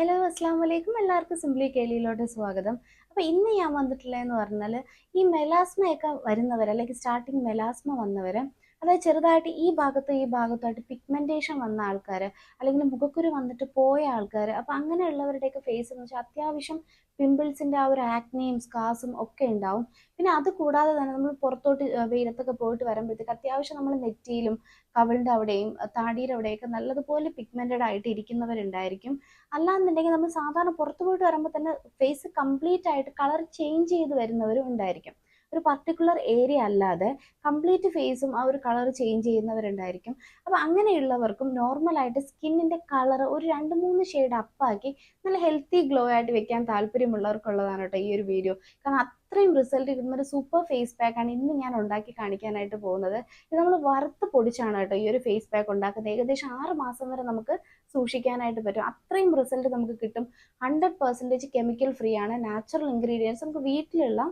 Hello, അസ്സാം വലൈക്കും. എല്ലാവർക്കും സിംപ്ലി കേലിയിലോട്ട് സ്വാഗതം. അപ്പോൾ ഇന്ന് ഞാൻ വന്നിട്ടുള്ളതെന്ന് പറഞ്ഞാൽ ഈ മെലാസ്മയൊക്കെ വരുന്നവർ അല്ലെങ്കിൽ സ്റ്റാർട്ടിങ് മെലാസ്മ വന്നവർ, അതായത് ചെറുതായിട്ട് ഈ ഭാഗത്തായിട്ട് പിഗ്മെന്റേഷൻ വന്ന ആൾക്കാർ, അല്ലെങ്കിൽ മുഖക്കുരു വന്നിട്ട് പോയ ആൾക്കാർ, അപ്പോൾ അങ്ങനെയുള്ളവരുടെയൊക്കെ ഫേസ് എന്ന് വെച്ചാൽ അത്യാവശ്യം പിമ്പിൾസിൻ്റെ ആ ഒരു ആക്നെയും സ്കാസും ഒക്കെ ഉണ്ടാവും. പിന്നെ അത് കൂടാതെ തന്നെ നമ്മൾ പുറത്തോട്ട് വെയിലത്തൊക്കെ പോയിട്ട് വരുമ്പോഴത്തേക്ക് അത്യാവശ്യം നമ്മൾ നെറ്റിയിലും കവിളിൻ്റെ അവിടെയും താടിയുടെ അവിടെയൊക്കെ നല്ലതുപോലെ പിഗ്മെന്റഡ് ആയിട്ട് ഇരിക്കുന്നവരുണ്ടായിരിക്കും. അല്ലാന്നുണ്ടെങ്കിൽ നമ്മൾ സാധാരണ പുറത്ത് പോയിട്ട് വരുമ്പോൾ തന്നെ ഫേസ് കംപ്ലീറ്റ് ആയിട്ട് കളർ ചേഞ്ച് ചെയ്ത് വരുന്നവരും ഉണ്ടായിരിക്കും. ഒരു പർട്ടിക്കുലർ ഏരിയ അല്ലാതെ കംപ്ലീറ്റ് ഫേസും ആ ഒരു കളർ ചേഞ്ച് ചെയ്യുന്നവരുണ്ടായിരിക്കും. അപ്പോൾ അങ്ങനെയുള്ളവർക്കും നോർമലായിട്ട് സ്കിന്നിൻ്റെ കളർ ഒരു രണ്ട് മൂന്ന് ഷെയ്ഡ് അപ്പാക്കി നല്ല ഹെൽത്തി ഗ്ലോ ആയിട്ട് വെക്കാൻ താല്പര്യമുള്ളവർക്കുള്ളതാണ് കേട്ടോ ഈ ഒരു വീഡിയോ. കാരണം അത്രയും റിസൾട്ട് കിട്ടുന്ന ഒരു സൂപ്പർ ഫേസ് പാക്കാണ് ഇന്ന് ഞാൻ ഉണ്ടാക്കി കാണിക്കാനായിട്ട് പോകുന്നത്. ഇത് നമ്മൾ വറുത്ത് പൊടിച്ചാണ് കേട്ടോ ഈ ഒരു ഫേസ് പാക്ക് ഉണ്ടാക്കുന്നത്. ഏകദേശം 6 മാസം വരെ നമുക്ക് സൂക്ഷിക്കാനായിട്ട് പറ്റും. അത്രയും റിസൾട്ട് നമുക്ക് കിട്ടും. 100% കെമിക്കൽ ഫ്രീ ആണ്. നാച്ചുറൽ ഇൻഗ്രീഡിയൻസ്, നമുക്ക് വീട്ടിലുള്ള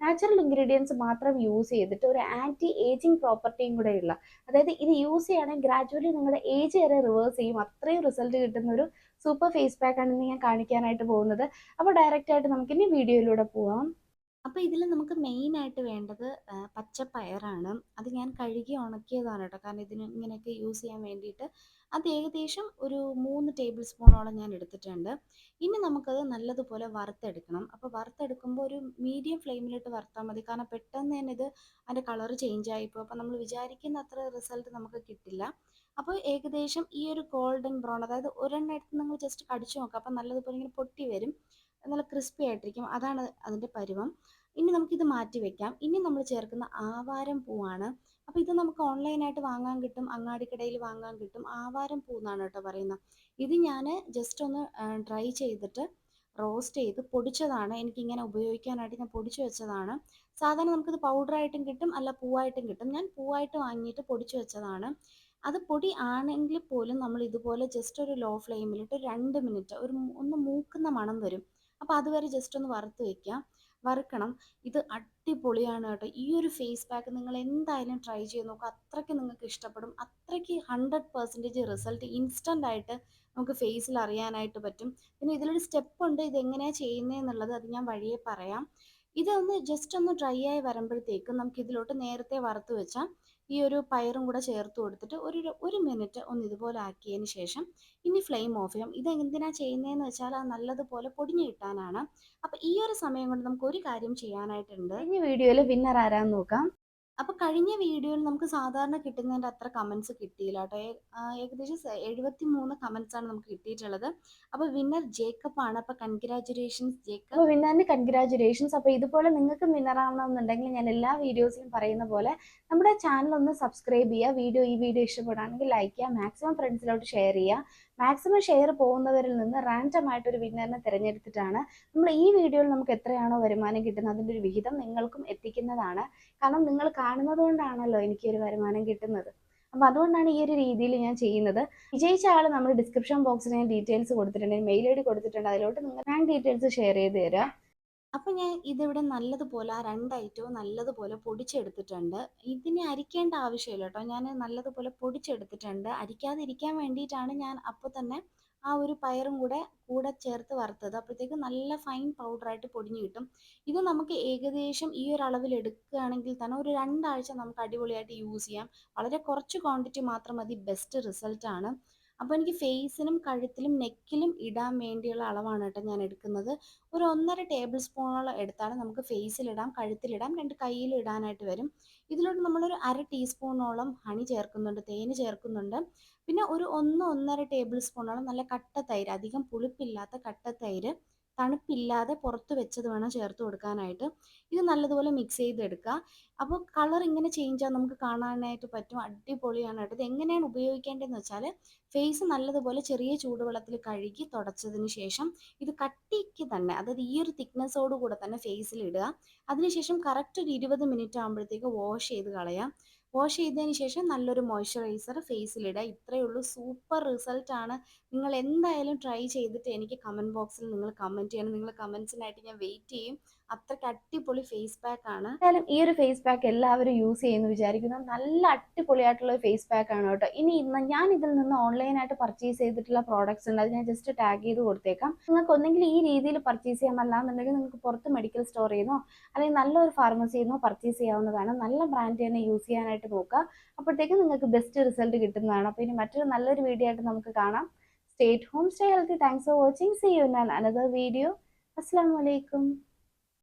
നാച്ചുറൽ ഇൻഗ്രീഡിയൻസ് മാത്രം യൂസ് ചെയ്തിട്ട് ഒരു ആൻറ്റി ഏജിങ് പ്രോപ്പർട്ടിയും കൂടെ ഉള്ള, അതായത് ഇത് യൂസ് ചെയ്യുകയാണെങ്കിൽ ഗ്രാജുവലി നിങ്ങളുടെ ഏജ് വരെ റിവേഴ്സ് ചെയ്യും. അത്രയും റിസൾട്ട് കിട്ടുന്ന ഒരു സൂപ്പർ ഫേസ് പാക്ക് ആണ് ഇന്ന് ഞാൻ കാണിക്കാനായിട്ട് പോകുന്നത്. അപ്പോൾ ഡയറക്റ്റ് ആയിട്ട് നമുക്കിനി വീഡിയോയിലൂടെ പോവാം. അപ്പോൾ ഇതിൽ നമുക്ക് മെയിനായിട്ട് വേണ്ടത് പച്ചപ്പയറാണ്. അത് ഞാൻ കഴുകി ഉണക്കിയതാണ് കേട്ടോ, കാരണം ഇതിന് ഇങ്ങനെയൊക്കെ യൂസ് ചെയ്യാൻ വേണ്ടിയിട്ട്. അത് ഏകദേശം ഒരു 3 ടേബിൾ സ്പൂണോളം ഞാൻ എടുത്തിട്ടുണ്ട്. ഇനി നമുക്കത് നല്ലതുപോലെ വറുത്തെടുക്കണം. അപ്പോൾ വറുത്തെടുക്കുമ്പോൾ ഒരു മീഡിയം ഫ്ലെയിമിലിട്ട് വറുത്താൽ മതി, കാരണം പെട്ടെന്ന് തന്നെ ഇത് അതിൻ്റെ കളർ ചേഞ്ച് ആയിപ്പോൾ അപ്പോൾ നമ്മൾ വിചാരിക്കുന്ന അത്ര റിസൾട്ട് നമുക്ക് കിട്ടില്ല. അപ്പോൾ ഏകദേശം ഈ ഒരു ഗോൾഡൻ ബ്രൗൺ, അതായത് ഒരെണ്ണം എടുത്ത് നിങ്ങൾ ജസ്റ്റ് കടിച്ചു നോക്കുക, അപ്പോൾ നല്ലതുപോലെ ഇങ്ങനെ പൊട്ടി വരും, നല്ല ക്രിസ്പി ആയിട്ടിരിക്കും. അതാണ് അതിൻ്റെ പരുവം. ഇനി നമുക്കിത് മാറ്റി വെക്കാം. ഇനി നമ്മൾ ചേർക്കുന്ന ആവാരം പൂവാണ്. അപ്പോൾ ഇത് നമുക്ക് ഓൺലൈനായിട്ട് വാങ്ങാൻ കിട്ടും, അങ്ങാടിക്കടയിൽ വാങ്ങാൻ കിട്ടും. ആവാരം പൂ എന്നാണ് കേട്ടോ പറയുന്നത്. ഇത് ഞാൻ ജസ്റ്റ് ഒന്ന് ഡ്രൈ ചെയ്തിട്ട് റോസ്റ്റ് ചെയ്ത് പൊടിച്ചതാണ്. എനിക്കിങ്ങനെ ഉപയോഗിക്കാനായിട്ട് ഞാൻ പൊടിച്ചു വെച്ചതാണ്. സാധാരണ നമുക്കിത് പൗഡറായിട്ടും കിട്ടും, അല്ല പൂവായിട്ടും കിട്ടും. ഞാൻ പൂവായിട്ട് വാങ്ങിയിട്ട് പൊടിച്ചു വെച്ചതാണ്. അത് പൊടി ആണെങ്കിൽ പോലും നമ്മൾ ഇതുപോലെ ജസ്റ്റ് ഒരു ലോ ഫ്ലെയിമിലിട്ട് 2 മിനിറ്റ് ഒന്ന് മൂക്കുന്ന മണം വരും. അപ്പോൾ അതുവരെ ജസ്റ്റ് ഒന്ന് വറുത്ത് വെക്കുക, വറുക്കണം. ഇത് അടിപൊളിയാണ് കേട്ടോ. ഈ ഒരു ഫേസ് പാക്ക് നിങ്ങൾ എന്തായാലും ട്രൈ ചെയ്ത് നോക്കുക. അത്രയ്ക്ക് നിങ്ങൾക്ക് ഇഷ്ടപ്പെടും. അത്രയ്ക്ക് 100% റിസൾട്ട് ഇൻസ്റ്റൻ്റ് ആയിട്ട് നമുക്ക് ഫേസിൽ അറിയാനായിട്ട് പറ്റും. പിന്നെ ഇതിലൊരു സ്റ്റെപ്പ് ഉണ്ട്, ഇതെങ്ങനെയാണ് ചെയ്യുന്നതെന്നുള്ളത് അത് ഞാൻ വഴിയെ പറയാം. ഇതൊന്ന് ജസ്റ്റ് ഒന്ന് ഡ്രൈ ആയി വരുമ്പോഴത്തേക്കും നമുക്ക് ഇതിലോട്ട് നേരത്തെ വറുത്ത് വെച്ച ഈ ഒരു പയറും കൂടെ ചേർത്ത് കൊടുത്തിട്ട് ഒരു മിനിറ്റ് ഒന്ന് ഇതുപോലെ ആക്കിയതിന് ശേഷം ഇനി ഫ്ലെയിം ഓഫ് ചെയ്യാം. ഇത് എന്തിനാ ചെയ്യുന്നതെന്ന് വെച്ചാൽ അത് നല്ലതുപോലെ പൊടിഞ്ഞു കിട്ടാനാണ്. അപ്പോൾ ഈ ഒരു സമയം കൊണ്ട് നമുക്ക് ഒരു കാര്യം ചെയ്യാനായിട്ടുണ്ട്. കഴിഞ്ഞ വീഡിയോയിൽ വിന്നർ ആരാന്ന് നോക്കാം. അപ്പോൾ കഴിഞ്ഞ വീഡിയോയിൽ നമുക്ക് സാധാരണ കിട്ടുന്നതിൻ്റെ അത്ര കമൻസ് കിട്ടിയില്ല കേട്ടോ. ഏകദേശം 73 കമൻസ് ആണ് നമുക്ക് കിട്ടിയിട്ടുള്ളത്. അപ്പോൾ വിന്നർ ജേക്കബ് ആണ്. അപ്പോൾ കൺഗ്രാജുലേഷൻസ് ജേക്കബ്. അപ്പോൾ വിന്നറിന് കൺഗ്രാജുലേഷൻസ്. അപ്പോൾ ഇതുപോലെ നിങ്ങൾക്ക് വിന്നർ ആവണമെന്നുണ്ടെങ്കിൽ ഞാൻ എല്ലാ വീഡിയോസിലും പറയുന്ന പോലെ നമ്മുടെ ചാനൽ ഒന്ന് സബ്സ്ക്രൈബ് ചെയ്യുക. ഈ വീഡിയോ ഇഷ്ടപ്പെടുകയാണെങ്കിൽ ലൈക്ക് ചെയ്യുക, മാക്സിമം ഫ്രണ്ട്സിലോട്ട് ഷെയർ ചെയ്യുക. മാക്സിമം ഷെയർ പോകുന്നവരിൽ നിന്ന് റാൻഡം ആയിട്ട് ഒരു വിന്നറിനെ തിരഞ്ഞെടുത്തിട്ടാണ് നമ്മൾ ഈ വീഡിയോയിൽ നമുക്ക് എത്രയാണോ വരുമാനം കിട്ടുന്നത് അതിൻ്റെ ഒരു വിഹിതം നിങ്ങൾക്കും എത്തിക്കുന്നതാണ്. കാരണം നിങ്ങൾ കാണുന്നത് കൊണ്ടാണല്ലോ എനിക്ക് ഒരു വരുമാനം കിട്ടുന്നത്. അപ്പോൾ അതുകൊണ്ടാണ് ഈ ഒരു രീതിയിൽ ഞാൻ ചെയ്യുന്നത്. വിജയിച്ച ആൾ നമ്മൾ ഡിസ്ക്രിപ്ഷൻ ബോക്സിൽ ഞാൻ ഡീറ്റെയിൽസ് കൊടുത്തിട്ടുണ്ട്, മെയിൽ ഐ ഡി കൊടുത്തിട്ടുണ്ട്. അതിലോട്ട് നിങ്ങൾ ബാങ്ക് ഡീറ്റെയിൽസ് ഷെയർ ചെയ്ത് തരിക. അപ്പം ഞാൻ ഇതിവിടെ നല്ലതുപോലെ ആ 2 ഐറ്റവും നല്ലതുപോലെ പൊടിച്ചെടുത്തിട്ടുണ്ട്. ഇതിനെ അരിക്കേണ്ട ആവശ്യമില്ല കേട്ടോ. ഞാൻ നല്ലതുപോലെ പൊടിച്ചെടുത്തിട്ടുണ്ട്. അരിക്കാതിരിക്കാൻ വേണ്ടിയിട്ടാണ് ഞാൻ അപ്പോൾ തന്നെ ആ ഒരു പയറും കൂടെ ചേർത്ത് വറുത്തത്. അപ്പോഴത്തേക്കും നല്ല ഫൈൻ പൗഡറായിട്ട് പൊടിഞ്ഞ് കിട്ടും. ഇത് നമുക്ക് ഏകദേശം ഈ ഒരു അളവിൽ എടുക്കുകയാണെങ്കിൽ തന്നെ ഒരു 2 ആഴ്ച നമുക്ക് അടിപൊളിയായിട്ട് യൂസ് ചെയ്യാം. വളരെ കുറച്ച് ക്വാണ്ടിറ്റി മാത്രം മതി, ബെസ്റ്റ് റിസൾട്ടാണ്. അപ്പോൾ എനിക്ക് ഫേസിനും കഴുത്തിലും നെക്കിലും ഇടാൻ വേണ്ടിയുള്ള അളവാണ് കേട്ടോ ഞാൻ എടുക്കുന്നത്. ഒരു 1.5 ടേബിൾ സ്പൂണോളം എടുത്താൽ നമുക്ക് ഫേസിലിടാം, കഴുത്തിലിടാം, 2 കയ്യിലും ഇടാനായിട്ട് വരും. ഇതിലോട്ട് നമ്മളൊരു 1/2 ടീസ്പൂണോളം ഹണി ചേർക്കുന്നുണ്ട്, തേന് ചേർക്കുന്നുണ്ട്. പിന്നെ ഒരു 1-1.5 ടേബിൾ സ്പൂണോളം നല്ല കട്ട തൈര്, അധികം പുളിപ്പില്ലാത്ത കട്ട തൈര്, തണുപ്പില്ലാതെ പുറത്ത് വെച്ചത് വേണം ചേർത്ത് കൊടുക്കാനായിട്ട്. ഇത് നല്ലതുപോലെ മിക്സ് ചെയ്തെടുക്കുക. അപ്പോൾ കളർ ഇങ്ങനെ ചേഞ്ച് ആകാൻ നമുക്ക് കാണാനായിട്ട് പറ്റും. അടിപൊളിയാണ് കേട്ടോ. ഇത് എങ്ങനെയാണ് ഉപയോഗിക്കേണ്ടതെന്ന് വെച്ചാൽ ഫേസ് നല്ലതുപോലെ ചെറിയ ചൂടുവെള്ളത്തിൽ കഴുകി തുടച്ചതിന് ശേഷം ഇത് കട്ടിക്ക് തന്നെ, അതായത് ഈ ഒരു തിക്നെസ്സോട് കൂടെ തന്നെ ഫേസിൽ ഇടുക. അതിനുശേഷം കറക്റ്റ് ഒരു 20 മിനിറ്റ് ആകുമ്പോഴത്തേക്ക് വാഷ് ചെയ്ത് കളയാം. വാഷ് ചെയ്തതിന് ശേഷം നല്ലൊരു മോയ്സ്ചറൈസർ ഫേസിലിടുക. ഇത്രയേ ഉള്ളൂ. സൂപ്പർ റിസൾട്ടാണ്. നിങ്ങൾ എന്തായാലും ട്രൈ ചെയ്തിട്ട് എനിക്ക് കമൻറ്റ് ബോക്സിൽ നിങ്ങൾ കമൻറ്റ് ചെയ്യണം. നിങ്ങളുടെ കമൻറ്റ്സിനായിട്ട് ഞാൻ വെയിറ്റ് ചെയ്യും. അത്രയ്ക്ക് അടിപൊളി ഫേസ് പാക്ക് ആണ്. എന്തായാലും ഈ ഒരു ഫേസ് പാക്ക് എല്ലാവരും യൂസ് ചെയ്യുമെന്ന് വിചാരിക്കുന്നു. നല്ല അടിപൊളിയായിട്ടുള്ള ഒരു ഫേസ് പാക്ക് ആണ് കേട്ടോ. ഇനി ഞാൻ ഇതിൽ നിന്ന് ഓൺലൈനായിട്ട് പർച്ചേസ് ചെയ്തിട്ടുള്ള പ്രോഡക്ട്സ് ഉണ്ട്. അത് ഞാൻ ജസ്റ്റ് ടാഗ് ചെയ്ത് കൊടുത്തേക്കാം. നിങ്ങൾക്ക് ഒന്നെങ്കിൽ ഈ രീതിയിൽ പർച്ചേസ് ചെയ്യാം, അല്ലാന്നുണ്ടെങ്കിൽ നിങ്ങൾക്ക് പുറത്ത് മെഡിക്കൽ സ്റ്റോറിൽ നിന്നോ അല്ലെങ്കിൽ നല്ലൊരു ഫാർമസിയിൽ നിന്നോ പർച്ചേസ് ചെയ്യാവുന്നതാണ്. നല്ല ബ്രാൻഡ് തന്നെ യൂസ് ചെയ്യാനായിട്ട് നോക്കുക. അപ്പോഴത്തേക്കും നിങ്ങൾക്ക് ബെസ്റ്റ് റിസൾട്ട് കിട്ടുന്നതാണ്. അപ്പോൾ ഇനി മറ്റൊരു നല്ലൊരു വീഡിയോ ആയിട്ട് നമുക്ക് കാണാം. Stay at home, stay healthy. Thanks for watching. See you in another video. Assalamu alaikum.